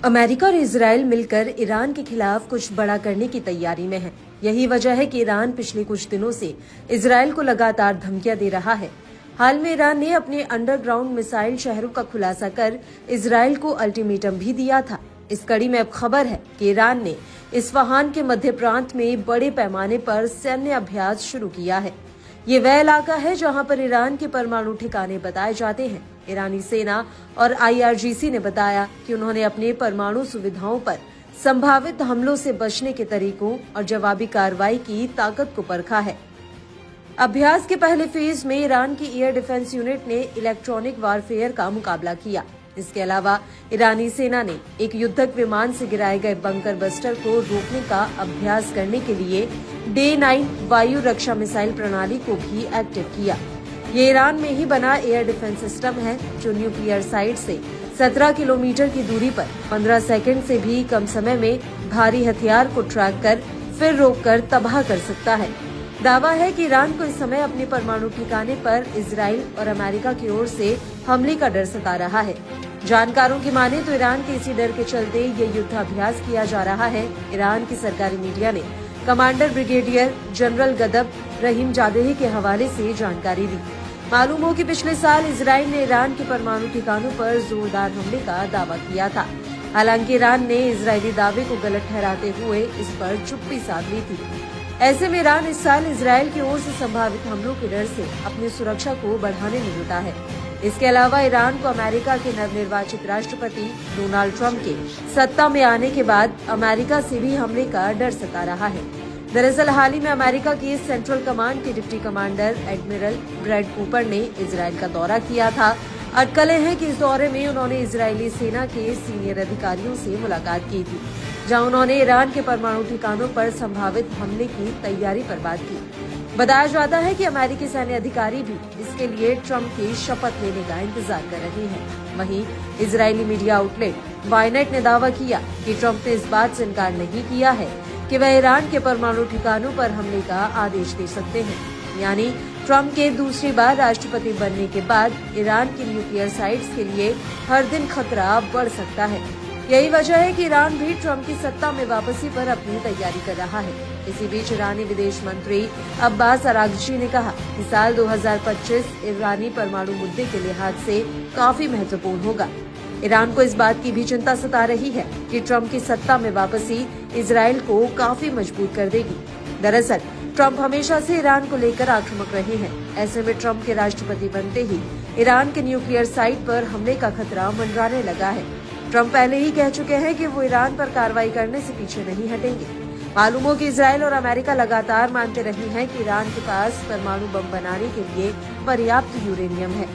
America और Israel मिलकर Iran के खिलाफ कुछ बड़ा करने की तैयारी में है। यही वजह है कि ईरान पिछले कुछ दिनों से इजराइल को लगातार धमकियां दे रहा है। हाल में ईरान ने अपने अंडरग्राउंड मिसाइल शहरों का खुलासा कर इजराइल को अल्टीमेटम भी दिया था। इस कड़ी में अब खबर है कि ईरान ने इस्फहान के मध्य प्रांत में बड़े पैमाने पर सैन्य अभ्यास शुरू किया है। ये वह इलाका है जहां पर ईरान के परमाणु ठिकाने बताए जाते हैं। ईरानी सेना और IRGC ने बताया कि उन्होंने अपने परमाणु सुविधाओं पर संभावित हमलों से बचने के तरीकों और जवाबी कार्रवाई की ताकत को परखा है। अभ्यास के पहले फेज में ईरान की एयर डिफेंस यूनिट ने इलेक्ट्रॉनिक वारफेयर का मुकाबला किया। इसके अलावा ईरानी सेना ने एक युद्धक विमान से गिराए गए बंकर बस्टर को रोकने का अभ्यास करने के लिए Day-9 वायु रक्षा मिसाइल प्रणाली को भी एक्टिव किया। ये ईरान में ही बना एयर डिफेंस सिस्टम है जो न्यूक्लियर साइट से 17 किलोमीटर की दूरी पर 15 सेकंड से भी कम समय में भारी हथियार को ट्रैक कर फिर रोककर तबाह कर सकता है। दावा है कि ईरान को इस समय अपने परमाणु ठिकाने पर इजराइल और अमेरिका की ओर से हमले का डर सता रहा है। जानकारों की माने तो ईरान के इसी डर के चलते ये युद्धाभ्यास किया जा रहा है। ईरान की सरकारी मीडिया ने कमांडर ब्रिगेडियर जनरल गदब रहीमजादेही के हवाले से जानकारी दी। मालूम हो कि पिछले साल इजराइल ने ईरान के परमाणु ठिकानों पर जोरदार हमले का दावा किया था। हालांकि ईरान ने इजरायली दावे को गलत ठहराते हुए इस पर चुप्पी साध ली थी। ऐसे में ईरान इस साल इजराइल की ओर से संभावित हमलों के डर से अपनी सुरक्षा को बढ़ाने में जुटा है। इसके अलावा ईरान को अमेरिका के नवनिर्वाचित राष्ट्रपति डोनाल्ड ट्रंप के सत्ता में आने के बाद अमेरिका से भी हमले का डर सता रहा है। दरअसल हाल ही में अमेरिका की सेंट्रल कमांड के deputy commander admiral Brad Cooper ने इजराइल का दौरा किया था। अटकलें हैं कि इस दौरे में उन्होंने इजरायली सेना के सीनियर अधिकारियों से मुलाकात की थी, जहां उन्होंने ईरान के परमाणु ठिकानों पर संभावित हमले की तैयारी पर बात की। बताया जाता है कि अमेरिकी सैन्य अधिकारी भी इसके लिए ट्रंप की शपथ लेने का इंतजार कर रहे हैं। वहीं इजरायली मीडिया आउटलेट वायनेट ने दावा किया कि ट्रंप ने इस बात से इनकार नहीं किया है कि वह ईरान के परमाणु ठिकानों पर हमले का आदेश दे सकते हैं। यानी ट्रंप के दूसरी बार राष्ट्रपति बनने के बाद ईरान की न्यूक्लियर साइट्स के लिए हर दिन खतरा बढ़ सकता है। यही वजह है कि ईरान भी ट्रंप की सत्ता में वापसी पर अपनी तैयारी कर रहा है। इसी बीच ईरानी विदेश मंत्री अब्बास अरागची ने कहा कि साल 2025 ईरानी परमाणु मुद्दे के लिहाज से काफी महत्वपूर्ण होगा। ईरान को इस बात की भी चिंता सता रही है कि ट्रंप की सत्ता में वापसी इजराइल को काफी मजबूत कर देगी। दरअसल ट्रंप हमेशा से ईरान को लेकर आक्रामक रहे हैं। ऐसे में ट्रंप के राष्ट्रपति बनते ही ईरान के न्यूक्लियर साइट पर हमले का खतरा मंडराने लगा है। ट्रंप पहले ही कह चुके हैं कि वो ईरान पर कार्रवाई करने से पीछे नहीं हटेंगे। मालूम हो कि इजराइल और अमेरिका लगातार मानते रहे हैं कि ईरान के पास परमाणु बम बनाने के लिए पर्याप्त यूरेनियम है।